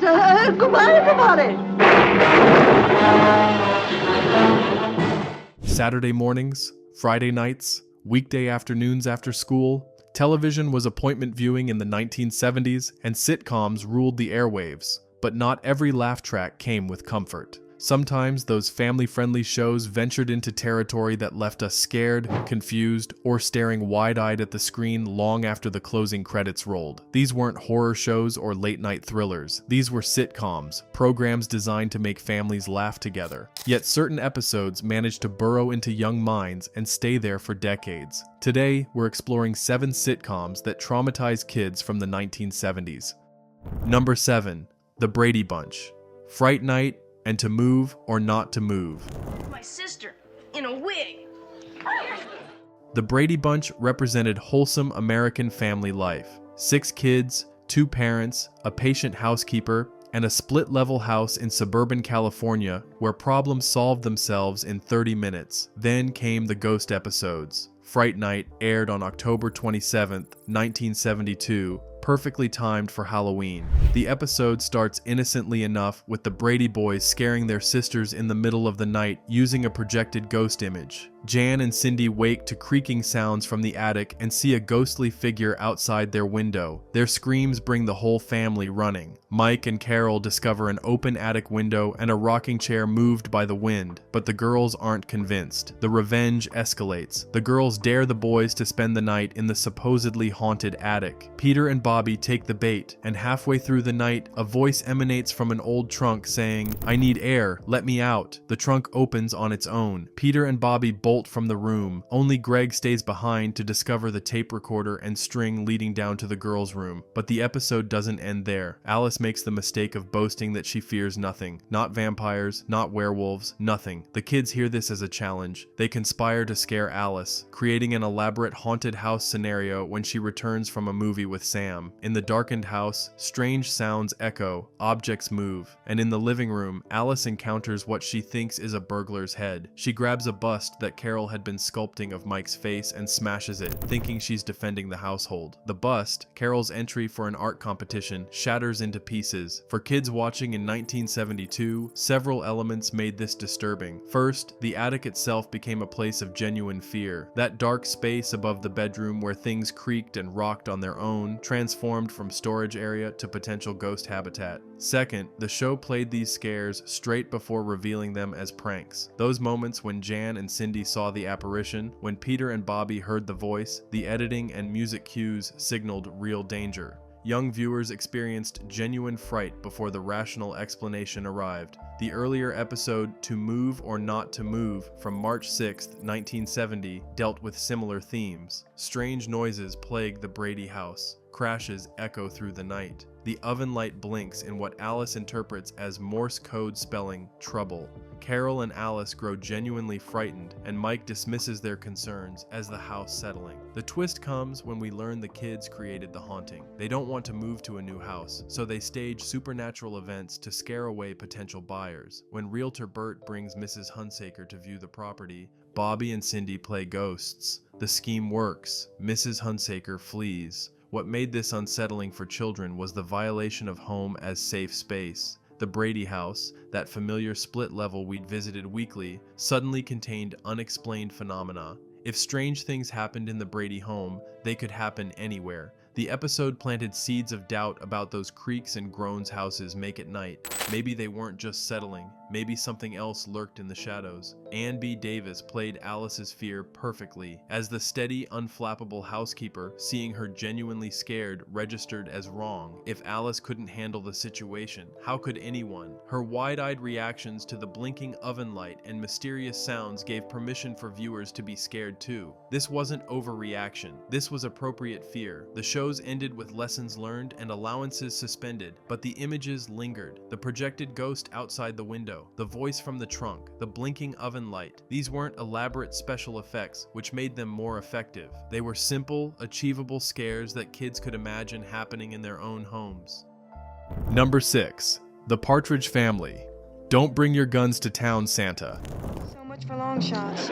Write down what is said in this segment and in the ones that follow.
Goodbye, everybody. Saturday mornings, Friday nights, weekday afternoons after school, television was appointment viewing in the 1970s, and sitcoms ruled the airwaves. But not every laugh track came with comfort. Sometimes those family-friendly shows ventured into territory that left us scared, confused, or staring wide-eyed at the screen long after the closing credits rolled. These weren't horror shows or late-night thrillers. These were sitcoms, programs designed to make families laugh together. Yet certain episodes managed to burrow into young minds and stay there for decades. Today, we're exploring 7 sitcoms that traumatized kids from the 1970s. Number 7. The Brady Bunch. Fright Night, and To Move or Not to Move. My sister, in a wig. The Brady Bunch represented wholesome American family life. 6 kids, 2 parents, a patient housekeeper, and a split-level house in suburban California where problems solved themselves in 30 minutes. Then came the ghost episodes. Fright Night aired on October 27, 1972, perfectly timed for Halloween. The episode starts innocently enough with the Brady boys scaring their sisters in the middle of the night using a projected ghost image. Jan and Cindy wake to creaking sounds from the attic and see a ghostly figure outside their window. Their screams bring the whole family running. Mike and Carol discover an open attic window and a rocking chair moved by the wind, but the girls aren't convinced. The revenge escalates. The girls dare the boys to spend the night in the supposedly haunted attic. Peter and Bobby take the bait, and halfway through the night, a voice emanates from an old trunk saying, "I need air, let me out." The trunk opens on its own. Peter and Bobby bolt from the room. Only Greg stays behind to discover the tape recorder and string leading down to the girls' room. But the episode doesn't end there. Alice makes the mistake of boasting that she fears nothing. Not vampires, not werewolves, nothing. The kids hear this as a challenge. They conspire to scare Alice, creating an elaborate haunted house scenario when she returns from a movie with Sam. In the darkened house, strange sounds echo, objects move, and in the living room, Alice encounters what she thinks is a burglar's head. She grabs a bust that Carol had been sculpting of Mike's face and smashes it, thinking she's defending the household. The bust, Carol's entry for an art competition, shatters into pieces. For kids watching in 1972, several elements made this disturbing. First, the attic itself became a place of genuine fear. That dark space above the bedroom where things creaked and rocked on their own transformed from storage area to potential ghost habitat. Second, the show played these scares straight before revealing them as pranks. Those moments when Jan and Cindy saw the apparition, when Peter and Bobby heard the voice, the editing and music cues signaled real danger. Young viewers experienced genuine fright before the rational explanation arrived. The earlier episode To Move or Not to Move from March 6, 1970 dealt with similar themes. Strange noises plague the Brady house. Crashes echo through the night. The oven light blinks in what Alice interprets as Morse code spelling trouble. Carol and Alice grow genuinely frightened, and Mike dismisses their concerns as the house settling. The twist comes when we learn the kids created the haunting. They don't want to move to a new house, so they stage supernatural events to scare away potential buyers. When Realtor Bert brings Mrs. Hunsaker to view the property, Bobby and Cindy play ghosts. The scheme works. Mrs. Hunsaker flees. What made this unsettling for children was the violation of home as safe space. The Brady house, that familiar split level we'd visited weekly, suddenly contained unexplained phenomena. If strange things happened in the Brady home, they could happen anywhere. The episode planted seeds of doubt about those creaks and groans houses make at night. Maybe they weren't just settling. Maybe something else lurked in the shadows. Ann B. Davis played Alice's fear perfectly. As the steady, unflappable housekeeper, seeing her genuinely scared registered as wrong. If Alice couldn't handle the situation, how could anyone? Her wide-eyed reactions to the blinking oven light and mysterious sounds gave permission for viewers to be scared too. This wasn't overreaction. This was appropriate fear. The shows ended with lessons learned and allowances suspended, but the images lingered. The projected ghost outside the window, the voice from the trunk, the blinking oven light. These weren't elaborate special effects, which made them more effective. They were simple, achievable scares that kids could imagine happening in their own homes. Number 6. The Partridge Family. Don't bring your guns to town, Santa. So much for long shots.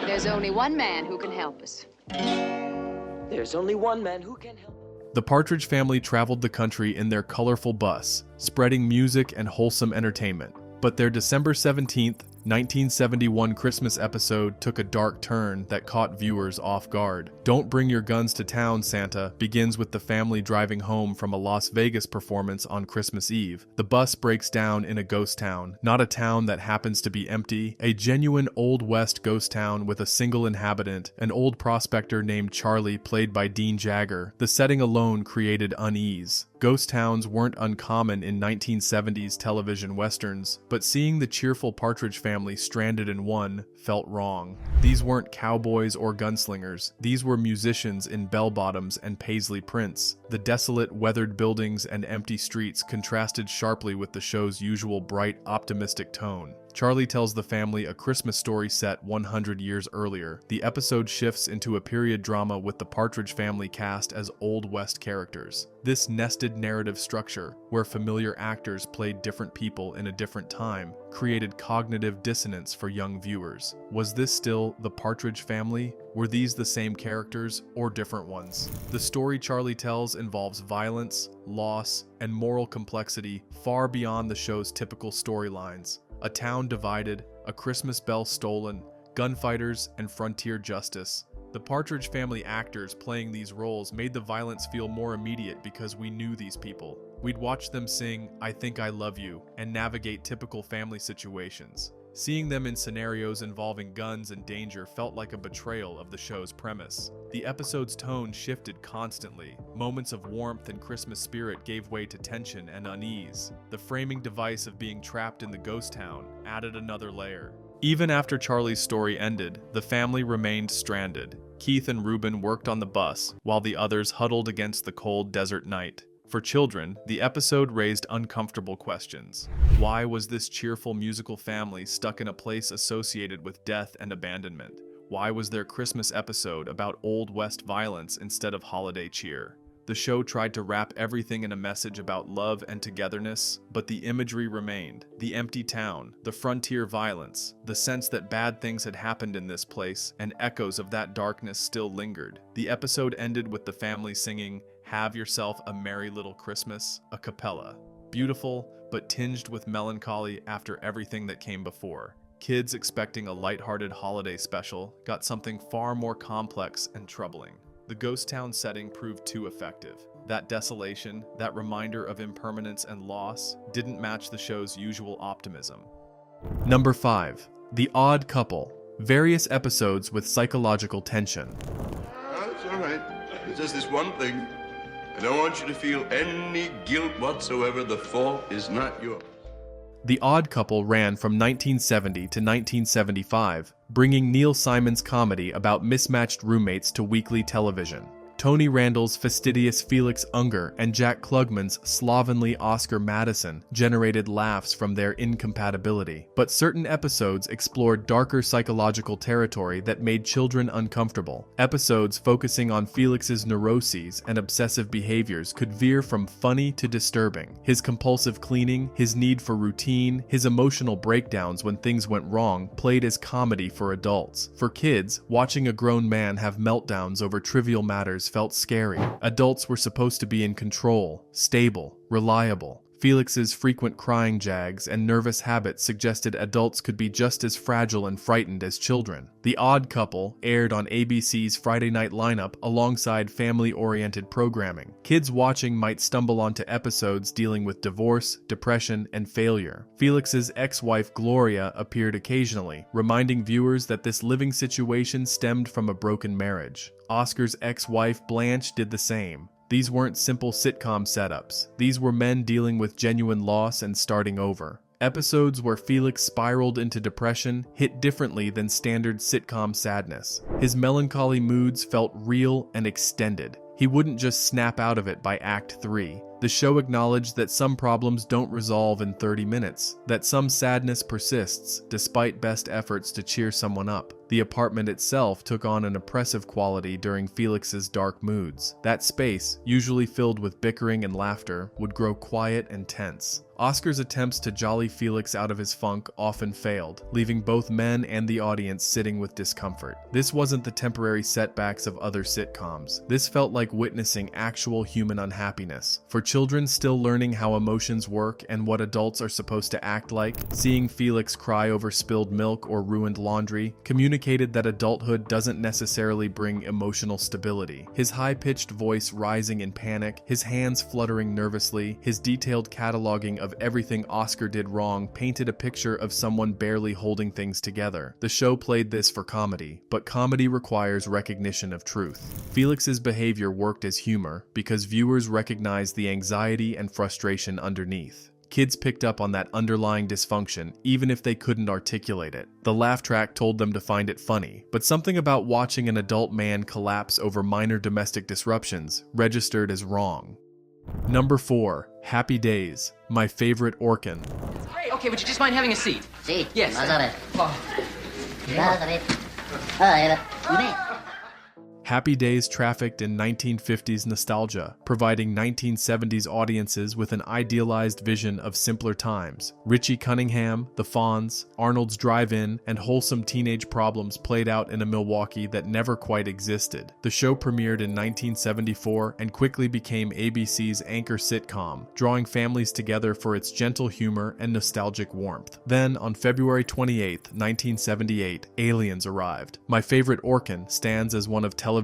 There's only one man who can help us. There's only one man who can help. The Partridge Family traveled the country in their colorful bus, spreading music and wholesome entertainment. But their December 17th, 1971 Christmas episode took a dark turn that caught viewers off guard. Don't Bring Your Guns to Town, Santa begins with the family driving home from a Las Vegas performance on Christmas Eve. The bus breaks down in a ghost town, not a town that happens to be empty, a genuine Old West ghost town with a single inhabitant, an old prospector named Charlie played by Dean Jagger. The setting alone created unease. Ghost towns weren't uncommon in 1970s television westerns, but seeing the cheerful Partridge Family stranded in one felt wrong. These weren't cowboys or gunslingers. These were musicians in bell-bottoms and paisley prints. The desolate, weathered buildings and empty streets contrasted sharply with the show's usual bright, optimistic tone. Charlie tells the family a Christmas story set 100 years earlier. The episode shifts into a period drama with the Partridge Family cast as Old West characters. This nested narrative structure, where familiar actors played different people in a different time, created cognitive dissonance for young viewers. Was this still the Partridge Family? Were these the same characters or different ones? The story Charlie tells involves violence, loss, and moral complexity far beyond the show's typical storylines. A town divided, a Christmas bell stolen, gunfighters, and frontier justice. The Partridge Family actors playing these roles made the violence feel more immediate because we knew these people. We'd watch them sing "I Think I Love You" and navigate typical family situations. Seeing them in scenarios involving guns and danger felt like a betrayal of the show's premise. The episode's tone shifted constantly. Moments of warmth and Christmas spirit gave way to tension and unease. The framing device of being trapped in the ghost town added another layer. Even after Charlie's story ended, the family remained stranded. Keith and Reuben worked on the bus, while the others huddled against the cold desert night. For children, the episode raised uncomfortable questions. Why was this cheerful musical family stuck in a place associated with death and abandonment? Why was their Christmas episode about Old West violence instead of holiday cheer? The show tried to wrap everything in a message about love and togetherness, but the imagery remained. The empty town, the frontier violence, the sense that bad things had happened in this place, and echoes of that darkness still lingered. The episode ended with the family singing "Have Yourself a Merry Little Christmas" a cappella. Beautiful, but tinged with melancholy after everything that came before. Kids expecting a lighthearted holiday special got something far more complex and troubling. The ghost town setting proved too effective. That desolation, that reminder of impermanence and loss, didn't match the show's usual optimism. Number 5. The Odd Couple. Various episodes with psychological tension. Oh, it's all right. It's just this one thing. I don't want you to feel any guilt whatsoever. The fault is not yours. The Odd Couple ran from 1970 to 1975, bringing Neil Simon's comedy about mismatched roommates to weekly television. Tony Randall's fastidious Felix Unger and Jack Klugman's slovenly Oscar Madison generated laughs from their incompatibility. But certain episodes explored darker psychological territory that made children uncomfortable. Episodes focusing on Felix's neuroses and obsessive behaviors could veer from funny to disturbing. His compulsive cleaning, his need for routine, his emotional breakdowns when things went wrong played as comedy for adults. For kids, watching a grown man have meltdowns over trivial matters felt scary. Adults were supposed to be in control, stable, reliable. Felix's frequent crying jags and nervous habits suggested adults could be just as fragile and frightened as children. The Odd Couple aired on ABC's Friday night lineup alongside family-oriented programming. Kids watching might stumble onto episodes dealing with divorce, depression, and failure. Felix's ex-wife Gloria appeared occasionally, reminding viewers that this living situation stemmed from a broken marriage. Oscar's ex-wife Blanche did the same. These weren't simple sitcom setups. These were men dealing with genuine loss and starting over. Episodes where Felix spiraled into depression hit differently than standard sitcom sadness. His melancholy moods felt real and extended. He wouldn't just snap out of it by Act 3. The show acknowledged that some problems don't resolve in 30 minutes, that some sadness persists despite best efforts to cheer someone up. The apartment itself took on an oppressive quality during Felix's dark moods. That space, usually filled with bickering and laughter, would grow quiet and tense. Oscar's attempts to jolly Felix out of his funk often failed, leaving both men and the audience sitting with discomfort. This wasn't the temporary setbacks of other sitcoms. This felt like witnessing actual human unhappiness. For children still learning how emotions work and what adults are supposed to act like, seeing Felix cry over spilled milk or ruined laundry communicated that adulthood doesn't necessarily bring emotional stability. His high-pitched voice rising in panic, his hands fluttering nervously, his detailed cataloging of everything Oscar did wrong painted a picture of someone barely holding things together. The show played this for comedy, but comedy requires recognition of truth. Felix's behavior worked as humor because viewers recognized the anxiety and frustration underneath. Kids picked up on that underlying dysfunction, even if they couldn't articulate it. The laugh track told them to find it funny, but something about watching an adult man collapse over minor domestic disruptions registered as wrong. Number 4. Happy Days, my favorite Orkin. Hey, okay, would you just mind having a seat? Sí, Yes. vas a ver. Oh, Vas a ver. A ver. Happy Days trafficked in 1950s nostalgia, providing 1970s audiences with an idealized vision of simpler times. Richie Cunningham, the Fonz, Arnold's Drive-In, and wholesome teenage problems played out in a Milwaukee that never quite existed. The show premiered in 1974 and quickly became ABC's anchor sitcom, drawing families together for its gentle humor and nostalgic warmth. Then, on February 28, 1978, Aliens arrived. My favorite Orkin stands as one of television's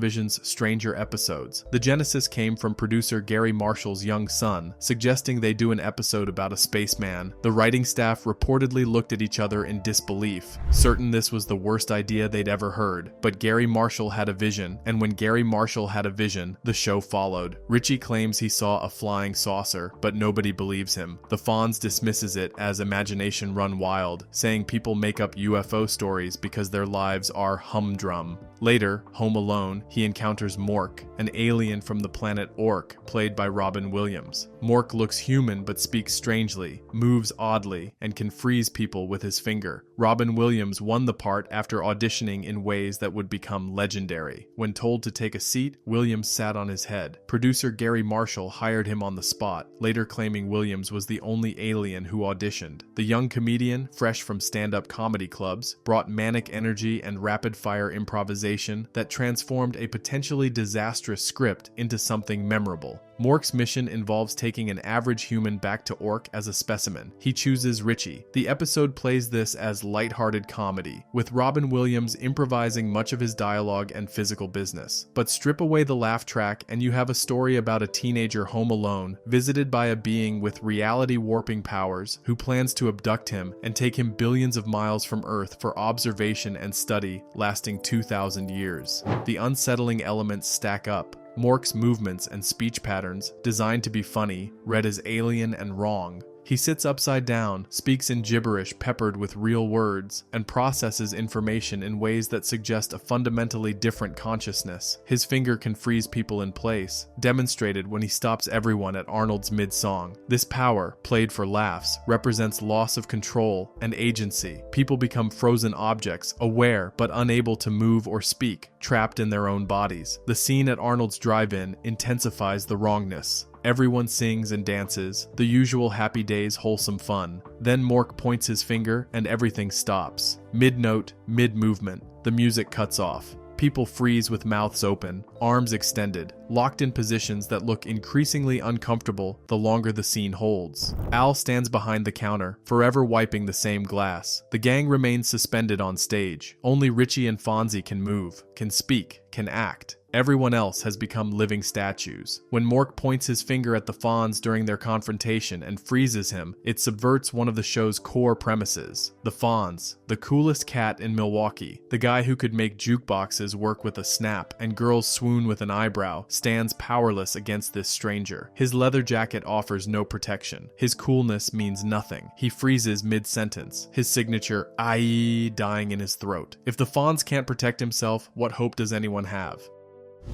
stranger episodes. The genesis came from producer Gary Marshall's young son, suggesting they do an episode about a spaceman. The writing staff reportedly looked at each other in disbelief, certain this was the worst idea they'd ever heard. But Gary Marshall had a vision, and when Gary Marshall had a vision, the show followed. Richie claims he saw a flying saucer, but nobody believes him. The Fonz dismisses it as imagination run wild, saying people make up UFO stories because their lives are humdrum. Later, home alone, he encounters Mork, an alien from the planet Ork, played by Robin Williams. Mork looks human but speaks strangely, moves oddly, and can freeze people with his finger. Robin Williams won the part after auditioning in ways that would become legendary. When told to take a seat, Williams sat on his head. Producer Gary Marshall hired him on the spot, later claiming Williams was the only alien who auditioned. The young comedian, fresh from stand-up comedy clubs, brought manic energy and rapid-fire improvisation that transformed a potentially disastrous script into something memorable. Mork's mission involves taking an average human back to Ork as a specimen. He chooses Richie. The episode plays this as lighthearted comedy, with Robin Williams improvising much of his dialogue and physical business. But strip away the laugh track and you have a story about a teenager home alone, visited by a being with reality warping powers who plans to abduct him and take him billions of miles from Earth for observation and study lasting 2,000 years. The unsettling elements stack up. Mork's movements and speech patterns, designed to be funny, read as alien and wrong. He sits upside down, speaks in gibberish peppered with real words, and processes information in ways that suggest a fundamentally different consciousness. His finger can freeze people in place, demonstrated when he stops everyone at Arnold's mid-song. This power, played for laughs, represents loss of control and agency. People become frozen objects, aware but unable to move or speak, trapped in their own bodies. The scene at Arnold's Drive-In intensifies the wrongness. Everyone sings and dances, the usual Happy Days wholesome fun. Then Mork points his finger and everything stops. Mid-note, mid-movement, the music cuts off. People freeze with mouths open, arms extended, locked in positions that look increasingly uncomfortable the longer the scene holds. Al stands behind the counter, forever wiping the same glass. The gang remains suspended on stage. Only Richie and Fonzie can move, can speak, can act. Everyone else has become living statues. When Mork points his finger at the Fonz during their confrontation and freezes him, it subverts one of the show's core premises. The Fonz, the coolest cat in Milwaukee, the guy who could make jukeboxes work with a snap and girls swoon with an eyebrow, stands powerless against this stranger. His leather jacket offers no protection. His coolness means nothing. He freezes mid-sentence, his signature "aye" dying in his throat. If the Fonz can't protect himself, what hope does anyone have?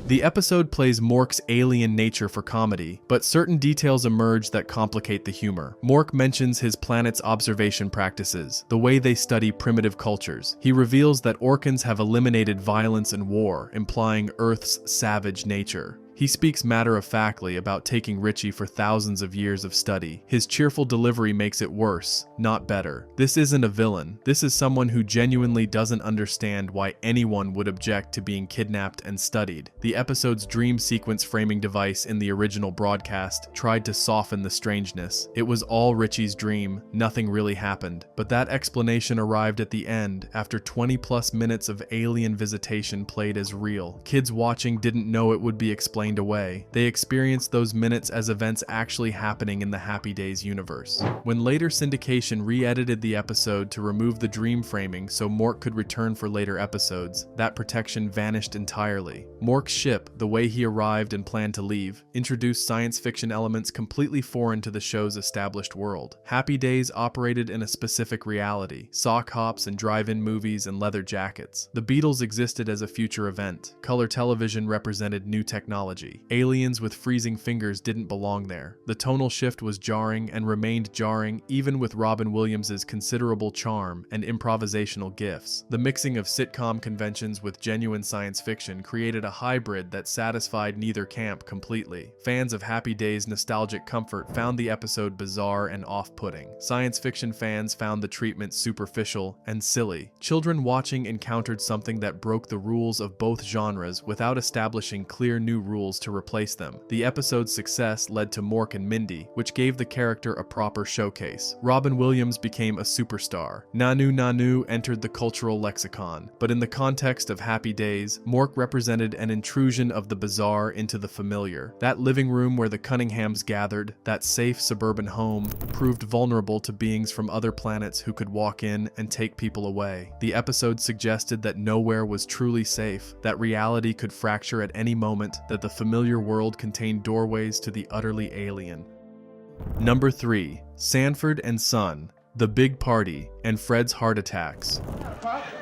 The episode plays Mork's alien nature for comedy, but certain details emerge that complicate the humor. Mork mentions his planet's observation practices, the way they study primitive cultures. He reveals that Orkans have eliminated violence and war, implying Earth's savage nature. He speaks matter-of-factly about taking Richie for thousands of years of study. His cheerful delivery makes it worse, not better. This isn't a villain. This is someone who genuinely doesn't understand why anyone would object to being kidnapped and studied. The episode's dream sequence framing device in the original broadcast tried to soften the strangeness. It was all Richie's dream, nothing really happened. But that explanation arrived at the end, after 20+ minutes of alien visitation played as real. Kids watching didn't know it would be explained away. They experienced those minutes as events actually happening in the Happy Days universe. When later syndication re-edited the episode to remove the dream framing so Mork could return for later episodes, that protection vanished entirely. Mork's ship, the way he arrived and planned to leave, introduced science fiction elements completely foreign to the show's established world. Happy Days operated in a specific reality: sock hops and drive-in movies and leather jackets. The Beatles existed as a future event. Color television represented new technology. Aliens with freezing fingers didn't belong there. The tonal shift was jarring and remained jarring even with Robin Williams' considerable charm and improvisational gifts. The mixing of sitcom conventions with genuine science fiction created a hybrid that satisfied neither camp completely. Fans of Happy Days' nostalgic comfort found the episode bizarre and off-putting. Science fiction fans found the treatment superficial and silly. Children watching encountered something that broke the rules of both genres without establishing clear new rules to replace them. The episode's success led to Mork and Mindy, which gave the character a proper showcase. Robin Williams became a superstar. Nanu Nanu entered the cultural lexicon. But in the context of Happy Days, Mork represented an intrusion of the bizarre into the familiar. That living room where the Cunninghams gathered, that safe suburban home, proved vulnerable to beings from other planets who could walk in and take people away. The episode suggested that nowhere was truly safe, that reality could fracture at any moment, that the familiar world contained doorways to the utterly alien. Number 3. Sanford and Son, The Big Party, and Fred's Heart Attacks.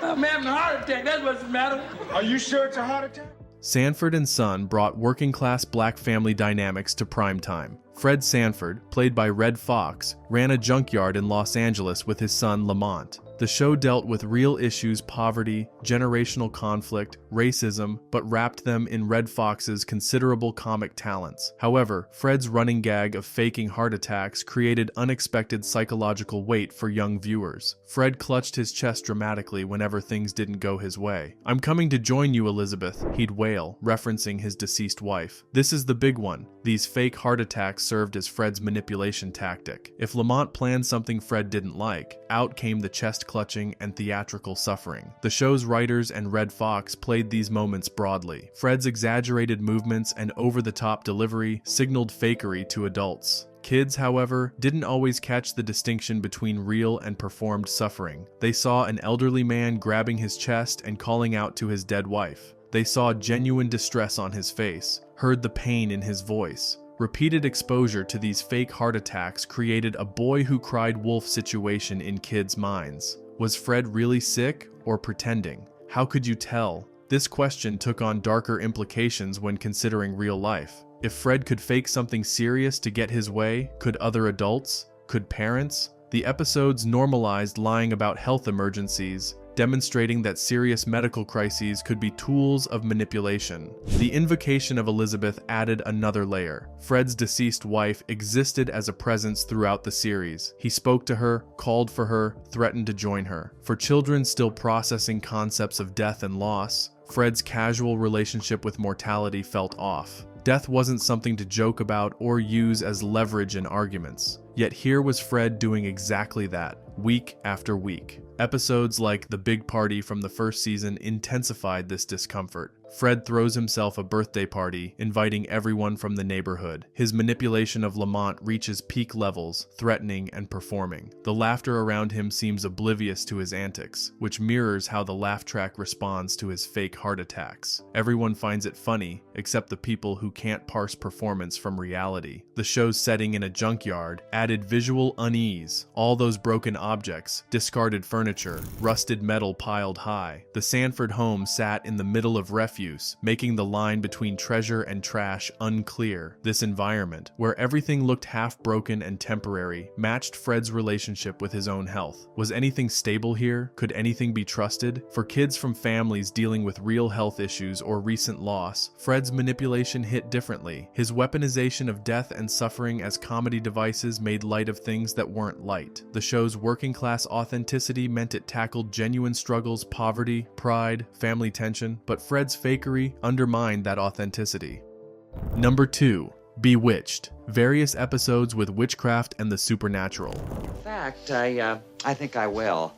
I'm having a heart attack, that's what's the matter. Are you sure it's a heart attack? Sanford and Son brought working-class black family dynamics to primetime. Fred Sanford, played by Red Fox, ran a junkyard in Los Angeles with his son Lamont. The show dealt with real issues: poverty, generational conflict, racism, but wrapped them in Red Fox's considerable comic talents. However, Fred's running gag of faking heart attacks created unexpected psychological weight for young viewers. Fred clutched his chest dramatically whenever things didn't go his way. "I'm coming to join you, Elizabeth," he'd wail, referencing his deceased wife. This is the big one. These fake heart attacks served as Fred's manipulation tactic. If Lamont planned something Fred didn't like, out came the chest clutching and theatrical suffering. The show's writers and Red Fox played these moments broadly. Fred's exaggerated movements and over-the-top delivery signaled fakery to adults. Kids, however, didn't always catch the distinction between real and performed suffering. They saw an elderly man grabbing his chest and calling out to his dead wife. They saw genuine distress on his face, heard the pain in his voice. Repeated exposure to these fake heart attacks created a boy who cried wolf situation in kids' minds. Was Fred really sick or pretending? How could you tell? This question took on darker implications when considering real life. If Fred could fake something serious to get his way, could other adults? Could parents? The episodes normalized lying about health emergencies, demonstrating that serious medical crises could be tools of manipulation. The invocation of Elizabeth added another layer. Fred's deceased wife existed as a presence throughout the series. He spoke to her, called for her, threatened to join her. For children still processing concepts of death and loss, Fred's casual relationship with mortality felt off. Death wasn't something to joke about or use as leverage in arguments. Yet here was Fred doing exactly that, week after week. Episodes like The Big Party from the first season intensified this discomfort. Fred throws himself a birthday party, inviting everyone from the neighborhood. His manipulation of Lamont reaches peak levels, threatening and performing. The laughter around him seems oblivious to his antics, which mirrors how the laugh track responds to his fake heart attacks. Everyone finds it funny, except the people who can't parse performance from reality. The show's setting in a junkyard added added visual unease, all those broken objects, discarded furniture, rusted metal piled high. The Sanford home sat in the middle of refuse, making the line between treasure and trash unclear. This environment, where everything looked half broken and temporary, matched Fred's relationship with his own health. Was anything stable here? Could anything be trusted? For kids from families dealing with real health issues or recent loss, Fred's manipulation hit differently. His weaponization of death and suffering as comedy devices made light of things that weren't light. The show's working-class authenticity meant it tackled genuine struggles, poverty, pride, family tension, but Fred's fakery undermined that authenticity. Number 2. Bewitched. Various episodes with witchcraft and the supernatural. In fact, I think I will.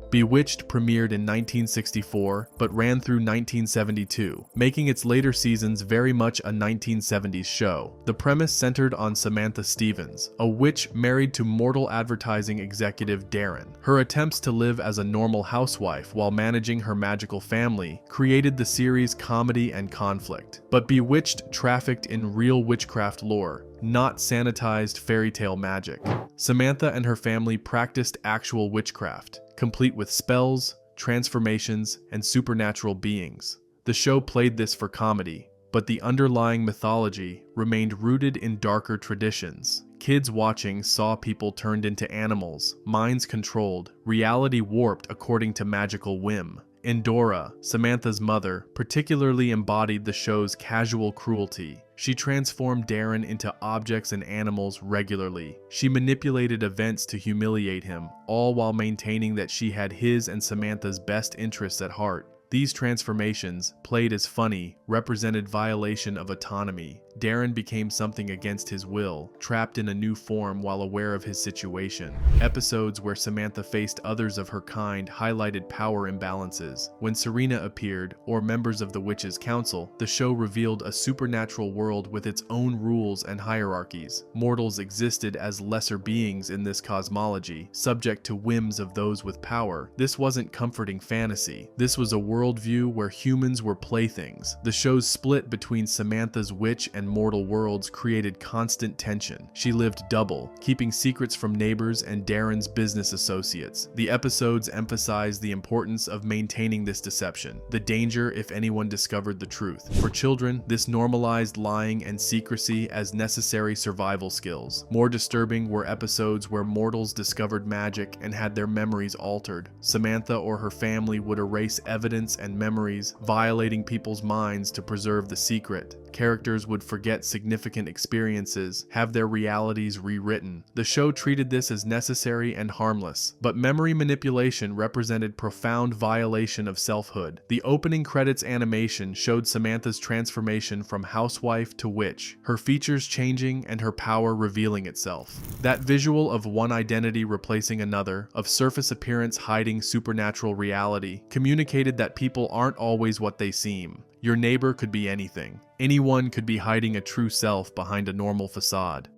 Bewitched premiered in 1964, but ran through 1972, making its later seasons very much a 1970s show. The premise centered on Samantha Stevens, a witch married to mortal advertising executive Darren. Her attempts to live as a normal housewife while managing her magical family created the series' comedy and conflict. But Bewitched trafficked in real witchcraft lore, not sanitized fairy tale magic. Samantha and her family practiced actual witchcraft, complete with spells, transformations, and supernatural beings. The show played this for comedy, but the underlying mythology remained rooted in darker traditions. Kids watching saw people turned into animals, minds controlled, reality warped according to magical whim. Endora, Samantha's mother, particularly embodied the show's casual cruelty. She transformed Darren into objects and animals regularly. She manipulated events to humiliate him, all while maintaining that she had his and Samantha's best interests at heart. These transformations, played as funny, represented violation of autonomy. Darren became something against his will, trapped in a new form while aware of his situation. Episodes where Samantha faced others of her kind highlighted power imbalances. When Serena appeared, or members of the Witches' Council, the show revealed a supernatural world with its own rules and hierarchies. Mortals existed as lesser beings in this cosmology, subject to whims of those with power. This wasn't comforting fantasy. This was a worldview where humans were playthings. The show's split between Samantha's witch and mortal worlds created constant tension. She lived double, keeping secrets from neighbors and Darren's business associates. The episodes emphasized the importance of maintaining this deception, the danger if anyone discovered the truth. For children, this normalized lying and secrecy as necessary survival skills. More disturbing were episodes where mortals discovered magic and had their memories altered. Samantha or her family would erase evidence and memories, violating people's minds to preserve the secret. Characters would forget significant experiences, have their realities rewritten. The show treated this as necessary and harmless, but memory manipulation represented profound violation of selfhood. The opening credits animation showed Samantha's transformation from housewife to witch, her features changing and her power revealing itself. That visual of one identity replacing another, of surface appearance hiding supernatural reality, communicated that people aren't always what they seem. Your neighbor could be anything. Anyone could be hiding a true self behind a normal facade.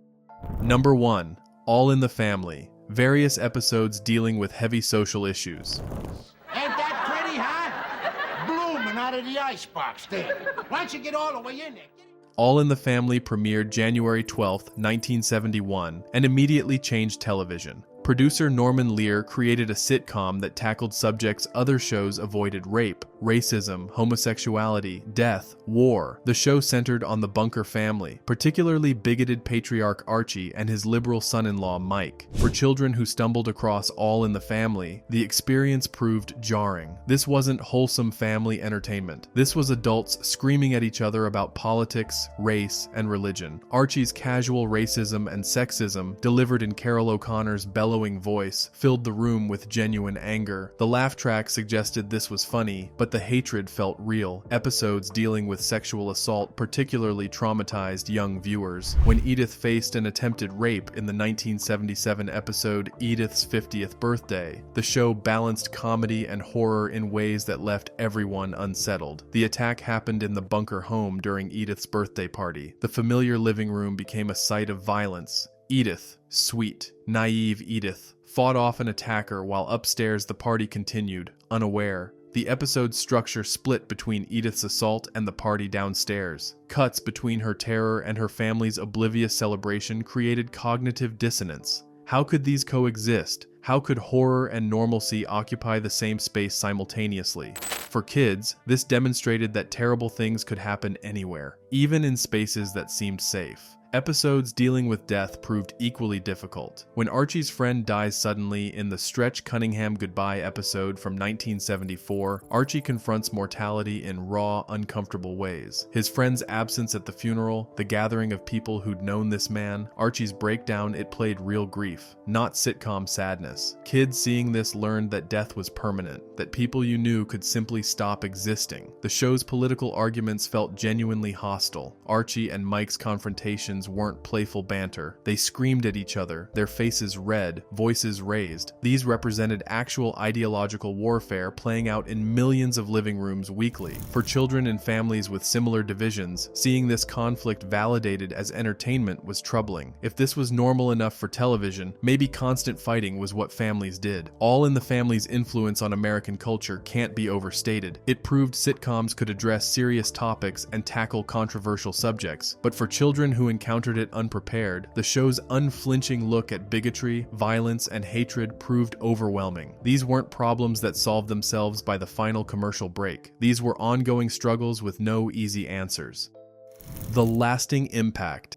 Number 1. All in the Family. Various episodes dealing with heavy social issues. Ain't that pretty, huh? Blooming out of the icebox there. Why don't you get all the way in there? All in the Family premiered January 12, 1971, and immediately changed television. Producer Norman Lear created a sitcom that tackled subjects other shows avoided: rape, racism, homosexuality, death, war. The show centered on the Bunker family, particularly bigoted patriarch Archie and his liberal son-in-law Mike. For children who stumbled across All in the Family, the experience proved jarring. This wasn't wholesome family entertainment. This was adults screaming at each other about politics, race, and religion. Archie's casual racism and sexism, delivered in Carol O'Connor's bellowing voice, filled the room with genuine anger. The laugh track suggested this was funny, but the hatred felt real. Episodes dealing with sexual assault particularly traumatized young viewers. When Edith faced an attempted rape in the 1977 episode Edith's 50th Birthday, the show balanced comedy and horror in ways that left everyone unsettled. The attack happened in the Bunker home during Edith's birthday party. The familiar living room became a site of violence. Edith, sweet, naive Edith, fought off an attacker while upstairs the party continued, unaware. The The episode's structure split between Edith's assault and the party downstairs. Cuts between her terror and her family's oblivious celebration created cognitive dissonance. How could these coexist? How could horror and normalcy occupy the same space simultaneously? For kids, this demonstrated that terrible things could happen anywhere, even in spaces that seemed safe. Episodes dealing with death proved equally difficult. When Archie's friend dies suddenly in the Stretch Cunningham Goodbye episode from 1974, Archie confronts mortality in raw, uncomfortable ways. His friend's absence at the funeral, the gathering of people who'd known this man, Archie's breakdown, it played real grief, not sitcom sadness. Kids seeing this learned that death was permanent, that people you knew could simply stop existing. The show's political arguments felt genuinely hostile. Archie and Mike's confrontation weren't playful banter. They screamed at each other, their faces red, voices raised. These represented actual ideological warfare playing out in millions of living rooms weekly. For children and families with similar divisions, seeing this conflict validated as entertainment was troubling. If this was normal enough for television, maybe constant fighting was what families did. All in the Family's influence on American culture can't be overstated. It proved sitcoms could address serious topics and tackle controversial subjects. But for children who encountered it unprepared, the show's unflinching look at bigotry, violence, and hatred proved overwhelming. These weren't problems that solved themselves by the final commercial break. These were ongoing struggles with no easy answers. The lasting impact.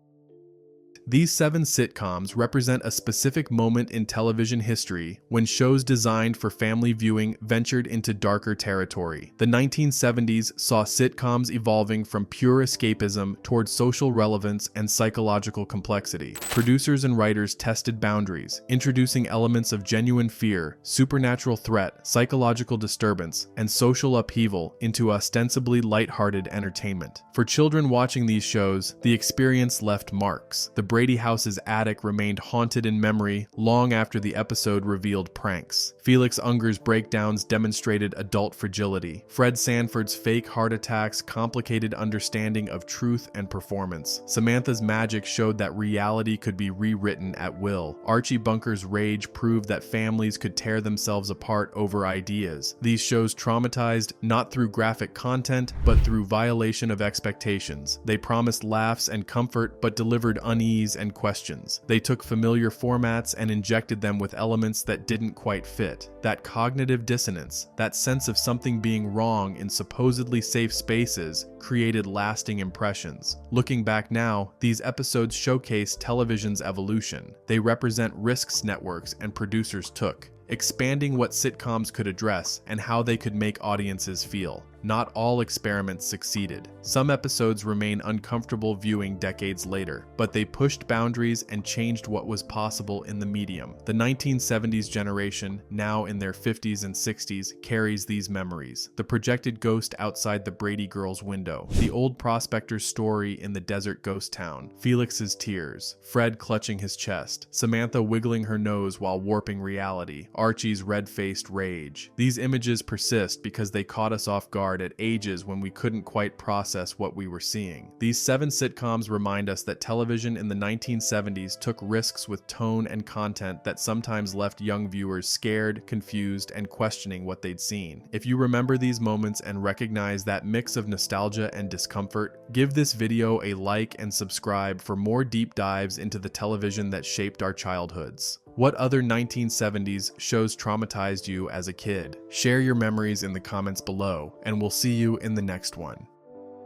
These 7 sitcoms represent a specific moment in television history when shows designed for family viewing ventured into darker territory. The 1970s saw sitcoms evolving from pure escapism toward social relevance and psychological complexity. Producers and writers tested boundaries, introducing elements of genuine fear, supernatural threat, psychological disturbance, and social upheaval into ostensibly lighthearted entertainment. For children watching these shows, the experience left marks. The Brady house's attic remained haunted in memory long after the episode revealed pranks. Felix Unger's breakdowns demonstrated adult fragility. Fred Sanford's fake heart attacks complicated understanding of truth and performance. Samantha's magic showed that reality could be rewritten at will. Archie Bunker's rage proved that families could tear themselves apart over ideas. These shows traumatized not through graphic content, but through violation of expectations. They promised laughs and comfort, but delivered unease and questions. They took familiar formats and injected them with elements that didn't quite fit. That cognitive dissonance, that sense of something being wrong in supposedly safe spaces, created lasting impressions. Looking back now, these episodes showcase television's evolution. They represent risks networks and producers took, expanding what sitcoms could address and how they could make audiences feel. Not all experiments succeeded. Some episodes remain uncomfortable viewing decades later, but they pushed boundaries and changed what was possible in the medium. The 1970s generation, now in their 50s and 60s, carries these memories. The projected ghost outside the Brady girls' window, the old prospector's story in the desert ghost town, Felix's tears, Fred clutching his chest, Samantha wiggling her nose while warping reality, Archie's red-faced rage. These images persist because they caught us off guard at ages when we couldn't quite process what we were seeing. These 7 sitcoms remind us that television in the 1970s took risks with tone and content that sometimes left young viewers scared, confused, and questioning what they'd seen. If you remember these moments and recognize that mix of nostalgia and discomfort, give this video a like and subscribe for more deep dives into the television that shaped our childhoods. What other 1970s shows traumatized you as a kid? Share your memories in the comments below, and we'll see you in the next one.